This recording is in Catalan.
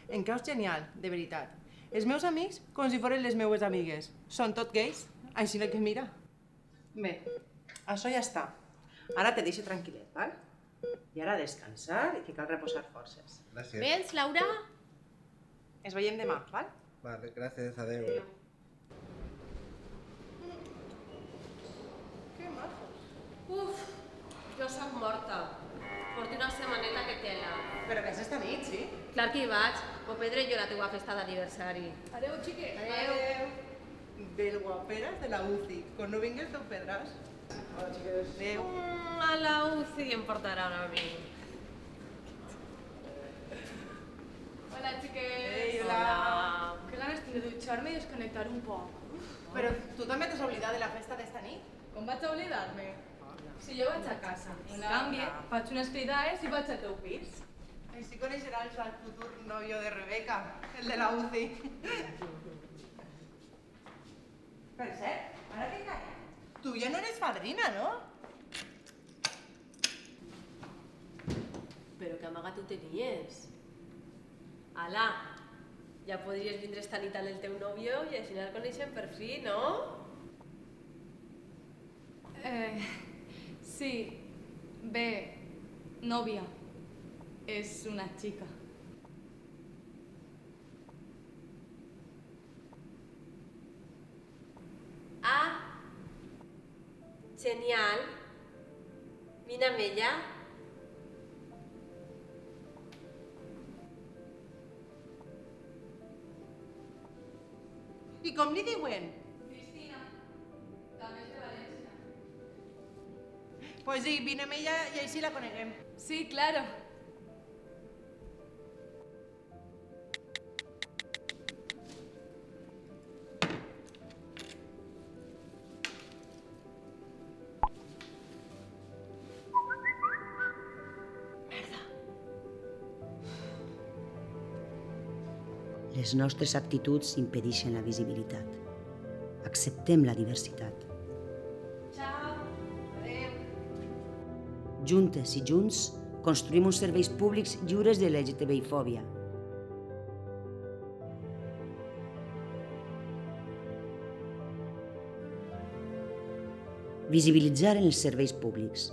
Em caus genial, de veritat. Els meus amics, com si foren les meues amigues. Són tot gais, així que mira. Bé, això ja està. Ara te deixo tranquil·let, val? I ara a descansar i que cal reposar forces. Gràcies. Vens, Laura? Ens veiem demà, val? Vale, gràcies, adeu. Que majos. Uf, jo sóc morta. Porto una setmaneta que tela. Però vés esta nit, sí? Clar que hi vaig. M'ho prendré jo la teua festa d'aniversari. Adeu, xiques. Adeu. Del guaperas de la UCI. Quan no vingues te'n perdràs. Hola, xiques. Adeu. A la UCI em portaran a mi. Hola, xiques. Ei, hola. Que ganes tinc de dutxar-me i desconnectar un poc. Però tu també t'has oblidat de la festa d'esta nit? Com vaig a oblidar-me? Si jo vaig a casa, en canvi, faig unes cridades i vaig al teu pis. Així coneixeràs al futur novio de Rebeca, el de la UCI. Per cert, ara que caia, tu ja no eres fadrina, no? Però que amagat ho tenies. Ala, ja podries vindre esta nit amb el teu nòvio i així el coneixem per fi, no? Sí, bé, nòvia. És una xica. Ah, genial. Vine amb ella. I com li diuen? Cristina, també és de València. Pues sí, vine amb ella i així la coneguem. Sí, claro. Les nostres aptituds impedeixen la visibilitat. Acceptem la diversitat. Ciao. Juntes i junts construïm uns serveis públics lliures de LGTBI-fòbia. Visibilitzar en els serveis públics.